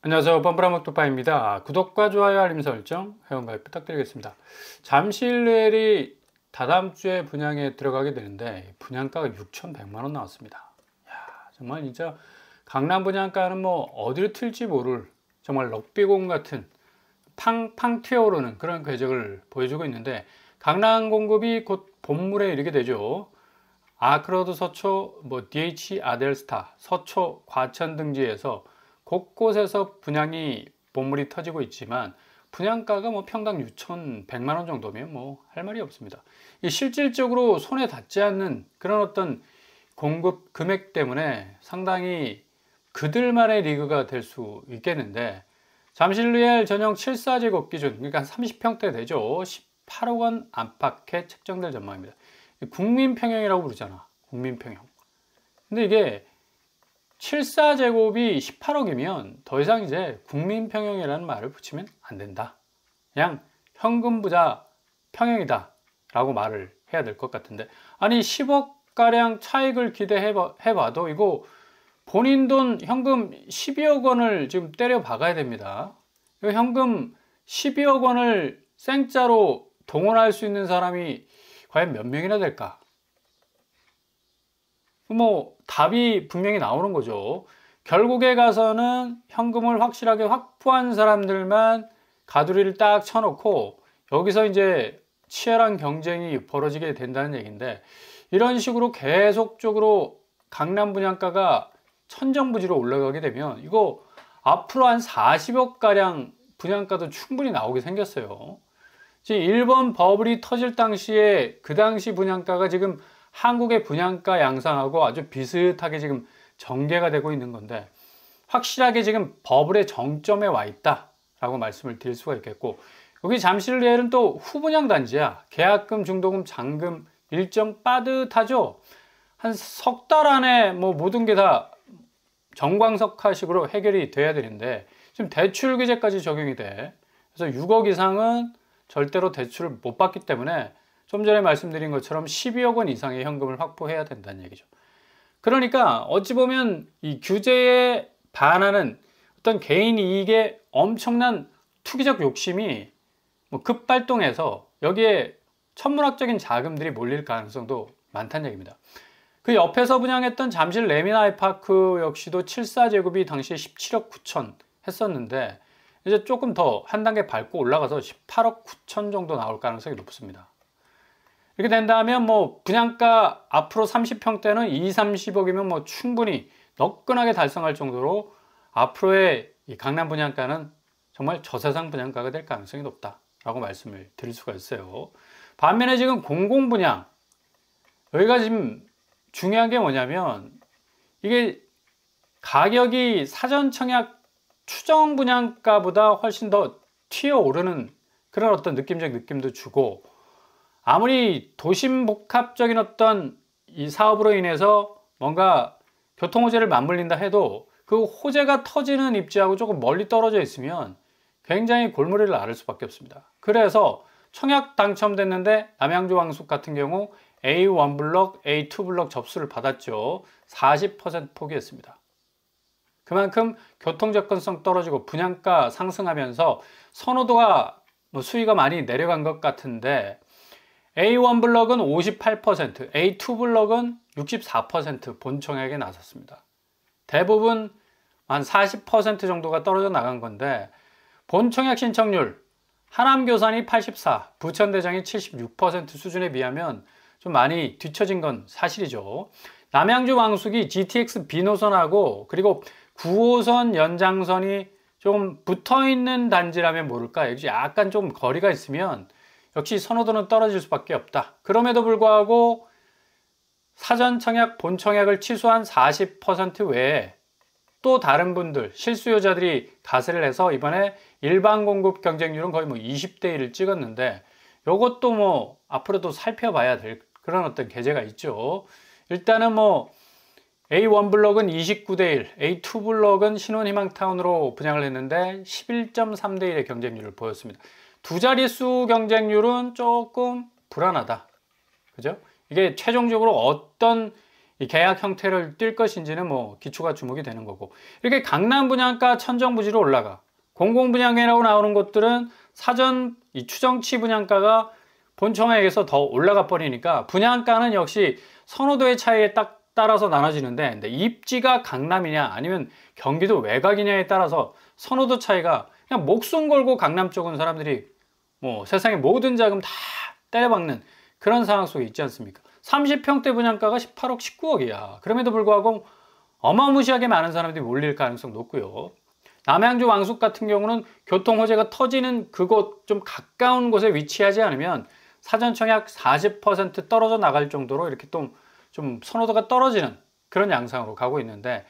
안녕하세요. 뻔뻔한목토파입니다. 구독과 좋아요, 알림 설정, 회원가입 부탁드리겠습니다. 잠실레일이 다다음 주에 분양에 들어가게 되는데 분양가가 6,100만 원 나왔습니다. 야, 정말 진짜 강남 분양가는 뭐 어디로 튈지 모를 정말 럭비공 같은 팡팡 튀어오르는 그런 궤적을 보여주고 있는데, 강남 공급이 곧 본물에 이르게 되죠. 아크로드 서초, DH 아델스타, 서초, 과천 등지에서 곳곳에서 분양이 본물이 터지고 있지만 분양가가 평당 6,100만 원 정도면 할 말이 없습니다. 실질적으로 손에 닿지 않는 그런 어떤 공급 금액 때문에 상당히 그들만의 리그가 될 수 있겠는데, 잠실리엘 전용 7사제곱 기준, 그러니까 30평대 되죠. 18억 원 안팎에 책정될 전망입니다. 국민평형이라고 부르잖아. 국민평형. 근데 이게 7사제곱이 18억이면 더 이상 이제 국민평형이라는 말을 붙이면 안 된다. 그냥 현금부자 평형이다 라고 말을 해야 될 것 같은데, 아니 10억가량 차익을 기대해봐도 이거 본인 돈 현금 12억 원을 지금 때려 박아야 됩니다. 현금 12억 원을 생짜로 동원할 수 있는 사람이 과연 몇 명이나 될까? 답이 분명히 나오는 거죠. 결국에 가서는 현금을 확실하게 확보한 사람들만 가두리를 딱 쳐놓고 여기서 이제 치열한 경쟁이 벌어지게 된다는 얘기인데, 이런 식으로 계속적으로 강남 분양가가 천정부지로 올라가게 되면 이거 앞으로 한 40억 가량 분양가도 충분히 나오게 생겼어요. 1번 버블이 터질 당시에 그 당시 분양가가 지금 한국의 분양가 양상하고 아주 비슷하게 지금 전개가 되고 있는 건데, 확실하게 지금 버블의 정점에 와 있다 라고 말씀을 드릴 수가 있겠고, 여기 잠실리엘은 또 후분양 단지야. 계약금, 중도금, 잔금 일정 빠듯하죠. 한 석 달 안에 모든 게 다 정광석화식으로 해결이 돼야 되는데 지금 대출 규제까지 적용이 돼. 그래서 6억 이상은 절대로 대출을 못 받기 때문에 좀 전에 말씀드린 것처럼 12억 원 이상의 현금을 확보해야 된다는 얘기죠. 그러니까 어찌 보면 이 규제에 반하는 어떤 개인 이익의 엄청난 투기적 욕심이 급발동해서 여기에 천문학적인 자금들이 몰릴 가능성도 많다는 얘기입니다. 그 옆에서 분양했던 잠실 레미나이파크 역시도 7사제곱이 당시에 17억 9천 했었는데 이제 조금 더 한 단계 밟고 올라가서 18억 9천 정도 나올 가능성이 높습니다. 이렇게 된다면 분양가 앞으로 30평대는 2, 30억이면 충분히 너끈하게 달성할 정도로 앞으로의 이 강남 분양가는 정말 저세상 분양가가 될 가능성이 높다라고 말씀을 드릴 수가 있어요. 반면에 지금 공공분양, 여기가 지금 중요한 게 뭐냐면 이게 가격이 사전 청약 추정 분양가보다 훨씬 더 튀어오르는 그런 어떤 느낌적 느낌도 주고, 아무리 도심 복합적인 어떤 이 사업으로 인해서 뭔가 교통호재를 맞물린다 해도 그 호재가 터지는 입지하고 조금 멀리 떨어져 있으면 굉장히 골머리를 앓을 수밖에 없습니다. 그래서 청약 당첨됐는데 남양주 왕숙 같은 경우 A1 블럭, A2 블럭 접수를 받았죠. 40% 포기했습니다. 그만큼 교통 접근성 떨어지고 분양가 상승하면서 선호도가 수위가 많이 내려간 것 같은데, A1 블럭은 58%, A2 블럭은 64% 본청약에 나섰습니다. 대부분 한 40% 정도가 떨어져 나간 건데, 본청약 신청률 하남교산이 84, 부천대장이 76% 수준에 비하면 좀 많이 뒤처진 건 사실이죠. 남양주 왕숙이 GTX B노선하고 그리고 9호선 연장선이 좀 붙어있는 단지라면 모를까, 역시 약간 좀 거리가 있으면 역시 선호도는 떨어질 수밖에 없다. 그럼에도 불구하고 사전 청약, 본 청약을 취소한 40% 외에 또 다른 분들, 실수요자들이 가세를 해서 이번에 일반 공급 경쟁률은 거의 20대 1을 찍었는데, 이것도 앞으로도 살펴봐야 될 그런 어떤 계제가 있죠. 일단은 A1 블럭은 29대 1, A2 블럭은 신혼희망타운으로 분양을 했는데 11.3대 1의 경쟁률을 보였습니다. 두 자릿수 경쟁률은 조금 불안하다. 그죠? 이게 최종적으로 어떤 이 계약 형태를 띌 것인지는 뭐 기초가 주목이 되는 거고, 이렇게 강남 분양가 천정부지로 올라가 공공분양이라고 나오는 곳들은 사전 이 추정치 분양가가 본청약에서 더 올라가 버리니까 분양가는 역시 선호도의 차이에 딱 따라서 나눠지는데, 근데 입지가 강남이냐 아니면 경기도 외곽이냐에 따라서 선호도 차이가, 그냥 목숨 걸고 강남 쪽은 사람들이 뭐 세상의 모든 자금 다 때려박는 그런 상황 속에 있지 않습니까? 30평대 분양가가 18억, 19억이야. 그럼에도 불구하고 어마무시하게 많은 사람들이 몰릴 가능성 높고요. 남양주 왕숙 같은 경우는 교통 호재가 터지는 그곳 좀 가까운 곳에 위치하지 않으면 사전청약 40% 떨어져 나갈 정도로 이렇게 좀 선호도가 떨어지는 그런 양상으로 가고 있는데,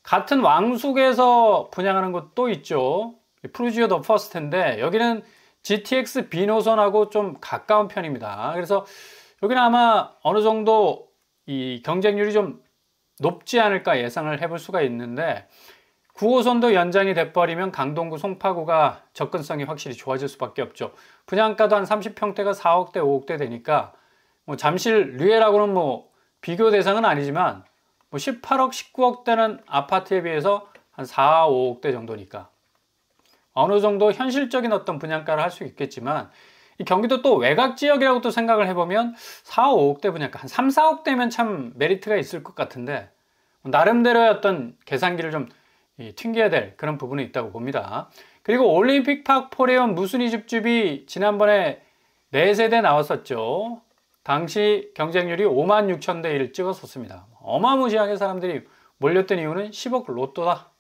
같은 왕숙에서 분양하는 곳도 있죠. 프루지오 더 퍼스트인데 여기는 GTX B 노선하고 좀 가까운 편입니다. 그래서 여기는 아마 어느 정도 이 경쟁률이 좀 높지 않을까 예상을 해볼 수가 있는데, 9호선도 연장이 돼버리면 강동구, 송파구가 접근성이 확실히 좋아질 수밖에 없죠. 분양가도 한 30평대가 4억대, 5억대 되니까 뭐 잠실 류에라고는 뭐 비교 대상은 아니지만 뭐 18억, 19억대는 아파트에 비해서 한 4, 5억대 정도니까 어느 정도 현실적인 어떤 분양가를 할 수 있겠지만, 이 경기도 또 외곽 지역이라고 또 생각을 해보면 4, 5억대 분양가 한 3, 4억대면 참 메리트가 있을 것 같은데, 나름대로의 어떤 계산기를 좀 튕겨야 될 그런 부분이 있다고 봅니다. 그리고 올림픽팍 포레온 무순위 줍줍이 지난번에 4세대 나왔었죠. 당시 경쟁률이 56,000대 1 찍었었습니다. 어마무시하게 사람들이 몰렸던 이유는 10억 로또다.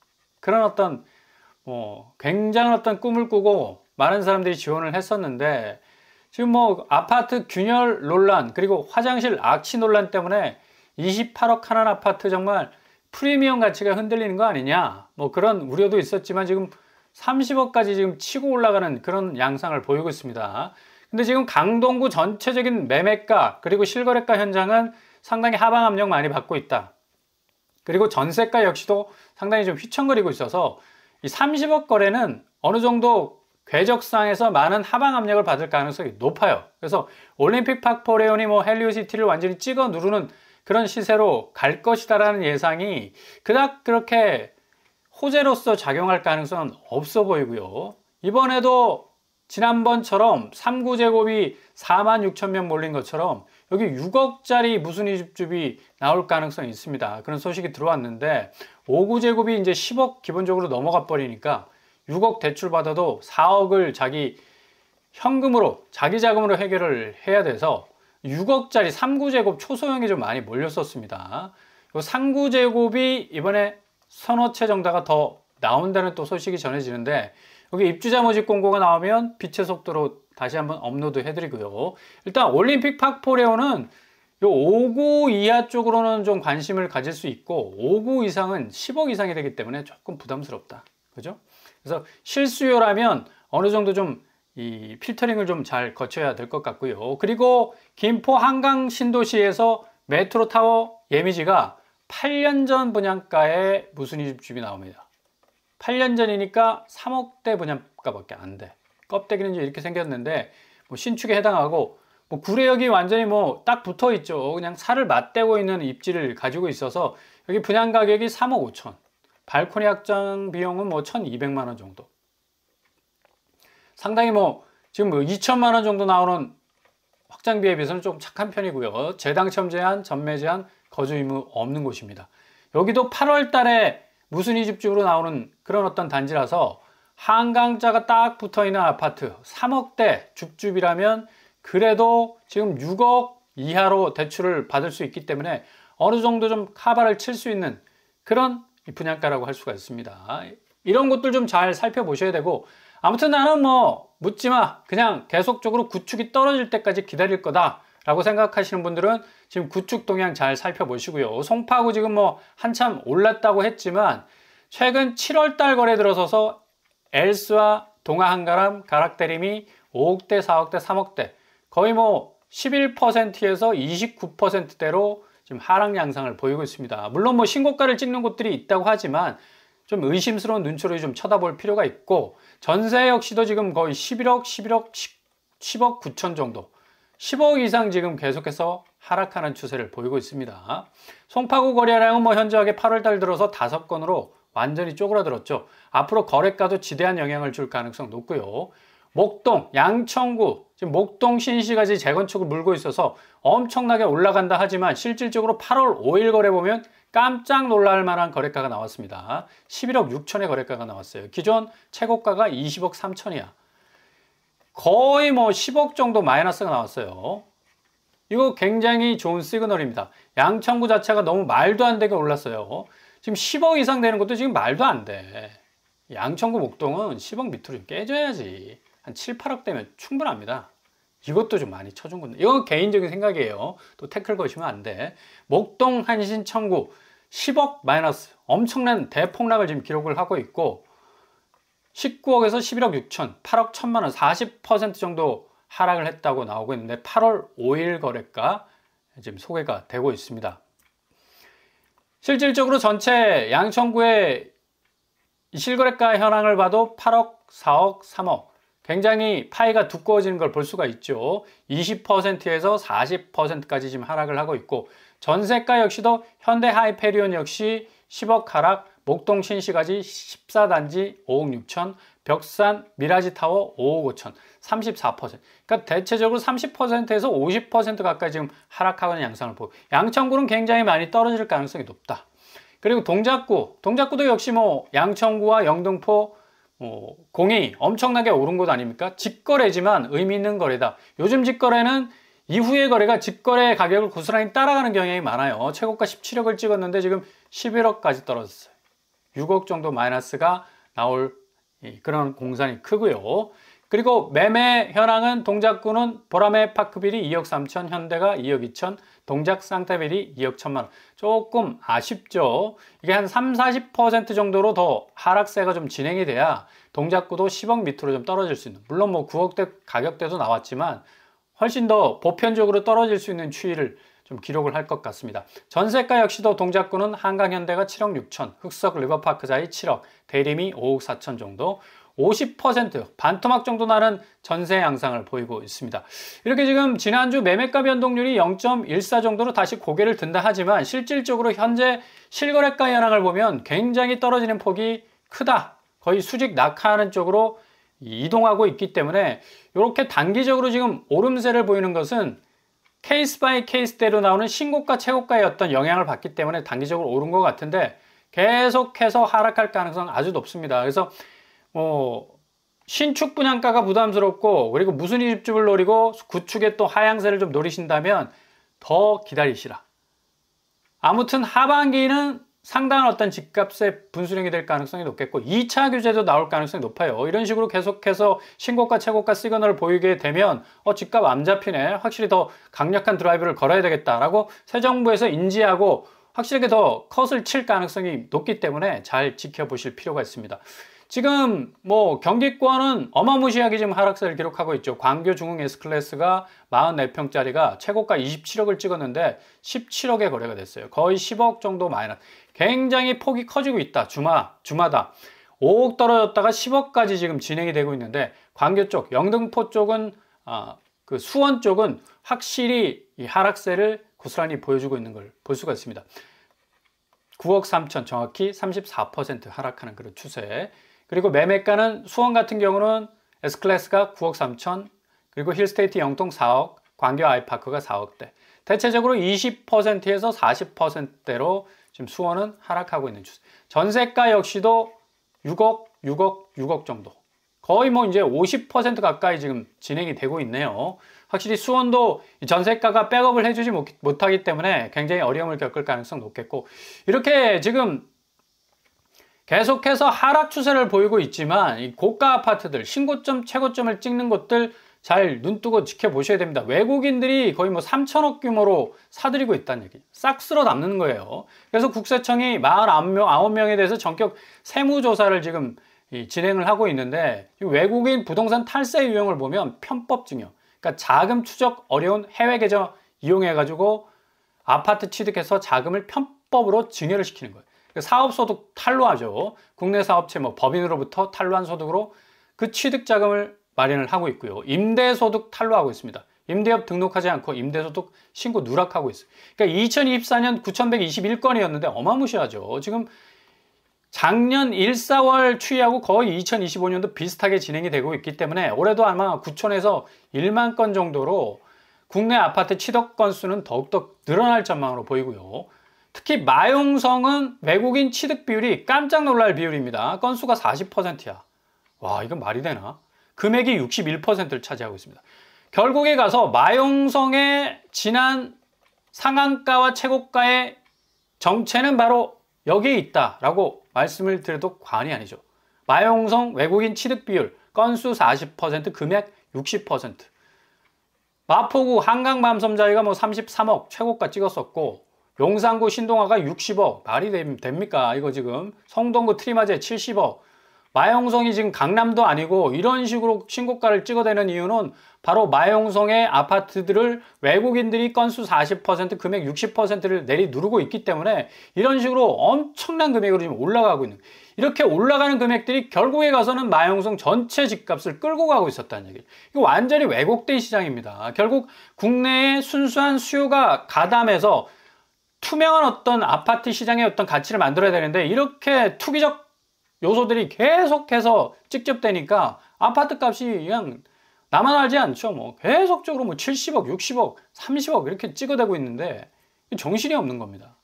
그런 어떤 굉장한 어떤 꿈을 꾸고 많은 사람들이 지원을 했었는데, 지금 뭐 아파트 균열 논란 그리고 화장실 악취 논란 때문에 28억 하는 아파트 정말 프리미엄 가치가 흔들리는 거 아니냐, 뭐 그런 우려도 있었지만 지금 30억까지 지금 치고 올라가는 그런 양상을 보이고 있습니다. 근데 지금 강동구 전체적인 매매가 그리고 실거래가 현장은 상당히 하방 압력 많이 받고 있다. 그리고 전세가 역시도 상당히 좀 휘청거리고 있어서 이 30억 거래는 어느 정도 궤적상에서 많은 하방 압력을 받을 가능성이 높아요. 그래서 올림픽팍 포레온이 뭐 헬리오시티를 완전히 찍어 누르는 그런 시세로 갈 것이다라는 예상이 그닥 그렇게 호재로서 작용할 가능성은 없어 보이고요. 이번에도 지난번처럼 3구제곱이 46,000명 몰린 것처럼 여기 6억짜리 무순위 줍줍이 나올 가능성이 있습니다. 그런 소식이 들어왔는데, 5구제곱이 이제 10억 기본적으로 넘어가 버리니까 6억 대출 받아도 4억을 자기 현금으로 자기 자금으로 해결을 해야 돼서 6억짜리 3구제곱 초소형이 좀 많이 몰렸었습니다. 3구제곱이 이번에 서너 채 정도가 더 나온다는 또 소식이 전해지는데, 여기 입주자 모집 공고가 나오면 빛의 속도로 다시 한번 업로드 해드리고요. 일단 올림픽팍 포레온은 요 5구 이하 쪽으로는 좀 관심을 가질 수 있고, 5구 이상은 10억 이상이 되기 때문에 조금 부담스럽다. 그죠? 그래서 실수요라면 어느 정도 좀 이 필터링을 좀 잘 거쳐야 될 것 같고요. 그리고 김포 한강 신도시에서 메트로 타워 예미지가 8년 전 분양가에 무순위 줍줍이 나옵니다. 8년 전이니까 3억대 분양가밖에 안 돼. 껍데기는 이렇게 생겼는데 뭐 신축에 해당하고, 뭐 구례역이 완전히 뭐 딱 붙어 있죠. 그냥 살을 맞대고 있는 입지를 가지고 있어서 여기 분양 가격이 3억 5천, 발코니 확장 비용은 뭐 1,200만 원 정도. 상당히 뭐 지금 뭐 2천만 원 정도 나오는 확장비에 비해서는 좀 착한 편이고요. 재당첨 제한, 전매 제한, 거주 의무 없는 곳입니다. 여기도 8월 달에 무순위 줍줍으로 나오는 그런 어떤 단지라서 한강자가 딱 붙어 있는 아파트 3억대 줍줍이라면 그래도 지금 6억 이하로 대출을 받을 수 있기 때문에 어느 정도 좀 카바를 칠 수 있는 그런 분양가라고 할 수가 있습니다. 이런 것들 좀 잘 살펴보셔야 되고, 아무튼 나는 뭐 묻지마, 그냥 계속적으로 구축이 떨어질 때까지 기다릴 거다 라고 생각하시는 분들은 지금 구축 동향 잘 살펴보시고요. 송파구 지금 뭐 한참 올랐다고 했지만 최근 7월 달 거래 들어서서 엘스와 동아한가람, 가락대림이 5억대, 4억대, 3억대 거의 뭐 11%에서 29%대로 지금 하락 양상을 보이고 있습니다. 물론 뭐 신고가를 찍는 곳들이 있다고 하지만 좀 의심스러운 눈초리 좀 쳐다볼 필요가 있고, 전세 역시도 지금 거의 11억, 10억 9천 정도, 10억 이상 지금 계속해서 하락하는 추세를 보이고 있습니다. 송파구 거래량은 뭐 현저하게 8월달 들어서 5건으로 완전히 쪼그라들었죠. 앞으로 거래가도 지대한 영향을 줄 가능성 높고요. 목동, 양천구, 지금 목동 신시가지 재건축을 물고 있어서 엄청나게 올라간다 하지만 실질적으로 8월 5일 거래 보면 깜짝 놀랄 만한 거래가가 나왔습니다. 11억 6천의 거래가가 나왔어요. 기존 최고가가 20억 3천이야. 거의 뭐 10억 정도 마이너스가 나왔어요. 이거 굉장히 좋은 시그널입니다. 양천구 자체가 너무 말도 안 되게 올랐어요. 지금 10억 이상 되는 것도 지금 말도 안 돼. 양천구 목동은 10억 밑으로 좀 깨져야지. 한 7, 8억 되면 충분합니다. 이것도 좀 많이 쳐준 건데. 이건 개인적인 생각이에요. 또 태클 거시면 안 돼. 목동, 한신, 청구 10억 마이너스. 엄청난 대폭락을 지금 기록을 하고 있고 19억에서 11억 6천, 8억 1천만 원, 40% 정도 하락을 했다고 나오고 있는데 8월 5일 거래가 지금 소개가 되고 있습니다. 실질적으로 전체 양천구의 실거래가 현황을 봐도 8억, 4억, 3억 굉장히 파이가 두꺼워지는 걸 볼 수가 있죠. 20%에서 40%까지 지금 하락을 하고 있고 전세가 역시도 현대 하이페리온 역시 10억 하락, 목동 신시가지 14단지 5억 6천, 벽산 미라지타워 5억 5천, 34%. 그러니까 대체적으로 30%에서 50% 가까이 지금 하락하는 양상을 보고 양천구는 굉장히 많이 떨어질 가능성이 높다. 그리고 동작구도 역시 뭐 양천구와 영등포 공이 엄청나게 오른 곳 아닙니까? 직거래지만 의미 있는 거래다. 요즘 직거래는 이후의 거래가 직거래 가격을 고스란히 따라가는 경향이 많아요. 최고가 17억을 찍었는데 지금 11억까지 떨어졌어요. 6억 정도 마이너스가 나올 그런 공산이 크고요. 그리고 매매 현황은 동작구는 보라매 파크빌이 2억 3천, 현대가 2억 2천, 동작 상태빌이 2억 1천만 원. 조금 아쉽죠. 이게 한 3, 40% 정도로 더 하락세가 좀 진행이 돼야 동작구도 10억 밑으로 좀 떨어질 수 있는. 물론 뭐 9억대 가격대도 나왔지만 훨씬 더 보편적으로 떨어질 수 있는 추이를 좀 기록을 할 것 같습니다. 전세가 역시도 동작구는 한강현대가 7억 6천, 흑석 리버파크자이 7억, 대림이 5억 4천 정도, 50% 반토막 정도 나는 전세 양상을 보이고 있습니다. 이렇게 지금 지난주 매매가 변동률이 0.14 정도로 다시 고개를 든다 하지만 실질적으로 현재 실거래가 현황을 보면 굉장히 떨어지는 폭이 크다. 거의 수직 낙하하는 쪽으로 이동하고 있기 때문에 이렇게 단기적으로 지금 오름세를 보이는 것은 케이스 바이 케이스대로 나오는 신고가 최고가의 어떤 영향을 받기 때문에 단기적으로 오른 것 같은데 계속해서 하락할 가능성은 아주 높습니다. 그래서 신축 분양가가 부담스럽고 그리고 무순위 집중을 노리고 구축에 또 하향세를 좀 노리신다면 더 기다리시라. 아무튼 하반기는 상당한 어떤 집값의 분수령이 될 가능성이 높겠고 2차 규제도 나올 가능성이 높아요. 이런 식으로 계속해서 신고가 최고가 시그널을 보이게 되면 집값 안 잡히네, 확실히 더 강력한 드라이브를 걸어야 되겠다라고 새 정부에서 인지하고 확실하게 더 컷을 칠 가능성이 높기 때문에 잘 지켜보실 필요가 있습니다. 지금 뭐 경기권은 어마무시하게 지금 하락세를 기록하고 있죠. 광교 중흥 S클래스가 44평짜리가 최고가 27억을 찍었는데 17억에 거래가 됐어요. 거의 10억 정도 마이너스. 굉장히 폭이 커지고 있다. 주마다 5억 떨어졌다가 10억까지 지금 진행이 되고 있는데 광교 쪽, 영등포 쪽은 그 수원 쪽은 확실히 이 하락세를 고스란히 보여주고 있는 걸 볼 수가 있습니다. 9억 3천 정확히 34% 하락하는 그런 추세. 그리고 매매가는 수원 같은 경우는 S클래스가 9억 3천, 그리고 힐스테이트 영통 4억, 광교 아이파크가 4억대. 대체적으로 20%에서 40%대로 지금 수원은 하락하고 있는 추세. 전세가 역시도 6억 정도. 거의 뭐 이제 50% 가까이 지금 진행이 되고 있네요. 확실히 수원도 전세가가 백업을 해주지 못하기 때문에 굉장히 어려움을 겪을 가능성 높겠고, 이렇게 지금 계속해서 하락 추세를 보이고 있지만 이 고가 아파트들 신고점 최고점을 찍는 곳들 잘 눈뜨고 지켜보셔야 됩니다. 외국인들이 거의 뭐 3천억 규모로 사들이고 있다는 얘기, 싹 쓸어 담는 거예요. 그래서 국세청이 49명에 대해서 전격 세무조사를 지금 진행을 하고 있는데, 외국인 부동산 탈세 유형을 보면 편법 증여, 그러니까 자금 추적 어려운 해외 계좌 이용해 가지고 아파트 취득해서 자금을 편법으로 증여를 시키는 거예요. 사업소득 탈루하죠. 국내 사업체 법인으로부터 탈루한 소득으로 그 취득 자금을 마련을 하고 있고요. 임대소득 탈루하고 있습니다. 임대업 등록하지 않고 임대소득 신고 누락하고 있어요. 그러니까 2024년 9,121건이었는데 어마무시하죠. 지금 작년 1, 4월 추이하고 거의 2025년도 비슷하게 진행이 되고 있기 때문에 올해도 아마 9천에서 1만 건 정도로 국내 아파트 취득 건수는 더욱더 늘어날 전망으로 보이고요. 특히 마용성은 외국인 취득 비율이 깜짝 놀랄 비율입니다. 건수가 40%야. 와, 이건 말이 되나? 금액이 61%를 차지하고 있습니다. 결국에 가서 마용성의 지난 상한가와 최고가의 정체는 바로 여기에 있다라고 말씀을 드려도 과언이 아니죠. 마용성 외국인 취득 비율 건수 40%, 금액 60%. 마포구 한강밤섬자이가 뭐 33억 최고가 찍었었고, 용산구 신동아가 60억. 말이 됩니까? 이거 지금 성동구 트리마제 70억. 마용성이 지금 강남도 아니고 이런 식으로 신고가를 찍어대는 이유는 바로 마용성의 아파트들을 외국인들이 건수 40%, 금액 60%를 내리누르고 있기 때문에 이런 식으로 엄청난 금액으로 지금 올라가고 있는, 이렇게 올라가는 금액들이 결국에 가서는 마용성 전체 집값을 끌고 가고 있었다는 얘기예요. 이거 완전히 왜곡된 시장입니다. 결국 국내의 순수한 수요가 가담해서 투명한 어떤 아파트 시장의 어떤 가치를 만들어야 되는데, 이렇게 투기적 요소들이 계속해서 찍접되니까 아파트 값이 그냥 나만 알지 않죠. 뭐 계속적으로 뭐 70억, 60억, 30억 이렇게 찍어대고 있는데 정신이 없는 겁니다.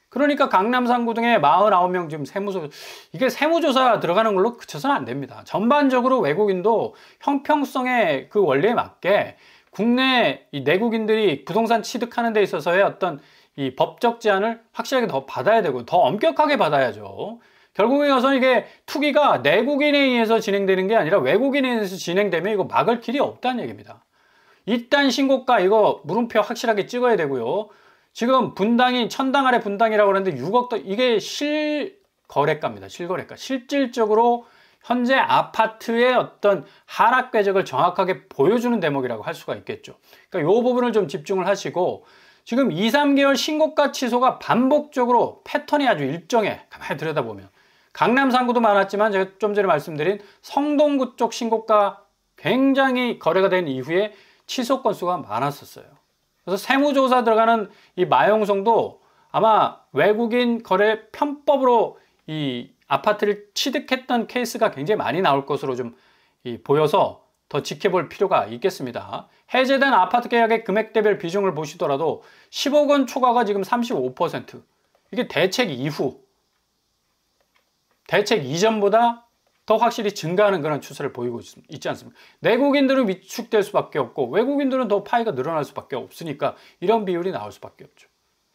그러니까 강남 3구 등에 49명 지금 이게 세무조사 들어가는 걸로 그쳐서는 안 됩니다. 전반적으로 외국인도 형평성의 그 원리에 맞게 국내 이 내국인들이 부동산 취득하는 데 있어서의 어떤 이 법적 제한을 확실하게 더 받아야 되고 더 엄격하게 받아야죠. 결국에 가서 이게 투기가 내국인에 의해서 진행되는 게 아니라 외국인에 의해서 진행되면 이거 막을 길이 없다는 얘기입니다. 일단 신고가 이거 물음표 확실하게 찍어야 되고요. 지금 분당이 천당 아래 분당이라고 그러는데 6억 이게 실거래가입니다. 실거래가. 실질적으로 현재 아파트의 어떤 하락 궤적을 정확하게 보여주는 대목이라고 할 수가 있겠죠. 그러니까 이 부분을 좀 집중을 하시고, 지금 2, 3개월 신고가 취소가 반복적으로 패턴이 아주 일정해. 가만히 들여다보면 강남 3구도 많았지만 제가 좀 전에 말씀드린 성동구 쪽 신고가 굉장히 거래가 된 이후에 취소 건수가 많았었어요. 그래서 세무조사 들어가는 이 마용성도 아마 외국인 거래 편법으로 이 아파트를 취득했던 케이스가 굉장히 많이 나올 것으로 좀 보여서 더 지켜볼 필요가 있겠습니다. 해제된 아파트 계약의 금액대별 비중을 보시더라도 10억 원 초과가 지금 35%. 이게 대책 이전보다 더 확실히 증가하는 그런 추세를 보이고 있지 않습니까? 내국인들은 위축될 수밖에 없고 외국인들은 더 파이가 늘어날 수밖에 없으니까 이런 비율이 나올 수밖에 없죠.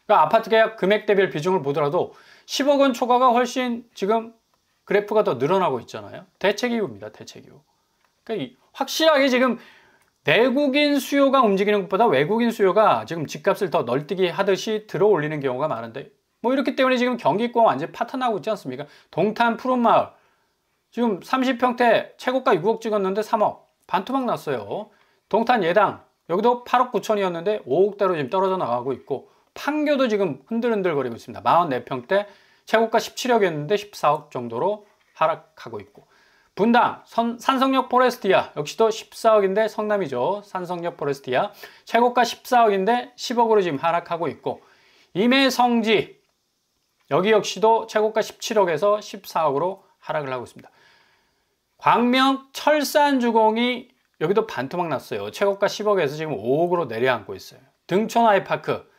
그러니까 아파트 계약 금액대별 비중을 보더라도 10억 원 초과가 훨씬 지금 그래프가 더 늘어나고 있잖아요. 대책 이유입니다. 대책 이유. 그러니까 확실하게 지금 내국인 수요가 움직이는 것보다 외국인 수요가 지금 집값을 더 널뛰기 하듯이 들어 올리는 경우가 많은데, 뭐 이렇기 때문에 지금 경기권 완전히 파탄나고 있지 않습니까? 동탄 푸른마을 지금 30평대 최고가 6억 찍었는데 3억 반토막 났어요. 동탄 예당 여기도 8억 9천이었는데 5억대로 지금 떨어져 나가고 있고, 판교도 지금 흔들흔들거리고 있습니다. 44평대 최고가 17억이었는데 14억 정도로 하락하고 있고, 분당 산성역 포레스티아 역시도 14억인데 성남이죠. 산성역 포레스티아 최고가 14억인데 10억으로 지금 하락하고 있고, 임해성지 여기 역시도 최고가 17억에서 14억으로 하락을 하고 있습니다. 광명 철산주공이 여기도 반토막 났어요. 최고가 10억에서 지금 5억으로 내려앉고 있어요. 등촌 아이파크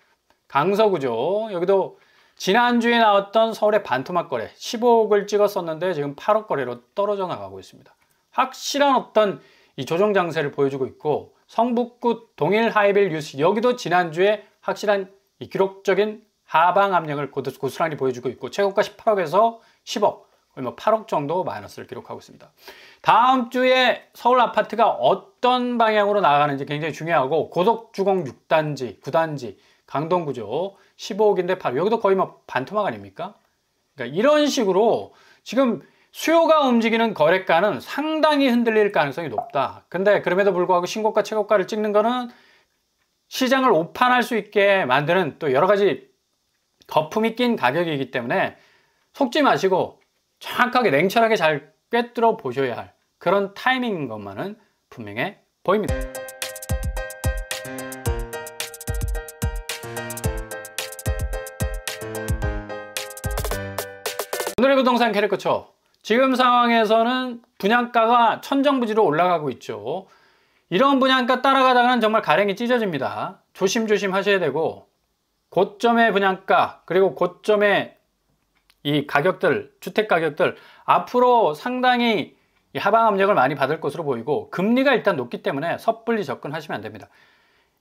강서구죠. 여기도 지난주에 나왔던 서울의 반토막 거래 15억을 찍었었는데 지금 8억 거래로 떨어져 나가고 있습니다. 확실한 어떤 이 조정 장세를 보여주고 있고, 성북구 동일 하이빌 뉴스 여기도 지난주에 확실한 이 기록적인 하방 압력을 고스란히 보여주고 있고, 최고가 18억에서 10억, 거의 뭐 8억 정도 마이너스를 기록하고 있습니다. 다음 주에 서울 아파트가 어떤 방향으로 나가는지 굉장히 중요하고, 고속주공 6단지, 9단지, 강동구죠. 15억인데 8억. 여기도 거의 뭐 반토막 아닙니까? 그러니까 이런 식으로 지금 수요가 움직이는 거래가는 상당히 흔들릴 가능성이 높다. 근데 그럼에도 불구하고 신고가, 최고가를 찍는 거는 시장을 오판할 수 있게 만드는 또 여러 가지 거품이 낀 가격이기 때문에 속지 마시고 정확하게 냉철하게 잘 꿰뚫어 보셔야 할 그런 타이밍인 것만은 분명해 보입니다. 롯데부동산 캐리커처. 지금 상황에서는 분양가가 천정부지로 올라가고 있죠. 이런 분양가 따라가다가는 정말 가랭이 찢어집니다. 조심조심 하셔야 되고, 고점의 분양가, 그리고 고점의 이 가격들, 주택 가격들, 앞으로 상당히 하방 압력을 많이 받을 것으로 보이고, 금리가 일단 높기 때문에 섣불리 접근하시면 안 됩니다.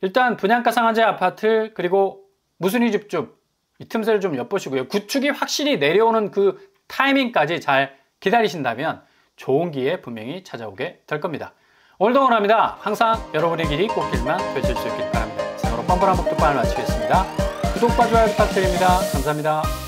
일단 분양가 상한제 아파트, 그리고 무순위 집중, 이 틈새를 좀 엿보시고요. 구축이 확실히 내려오는 그 타이밍까지 잘 기다리신다면 좋은 기회 분명히 찾아오게 될 겁니다. 오늘도 원합니다. 항상 여러분의 길이 꽃길만 펼칠 수 있길 바랍니다. 이상으로 뻔뻔한 복덕방을 마치겠습니다. 구독과 좋아요 부탁드립니다. 감사합니다.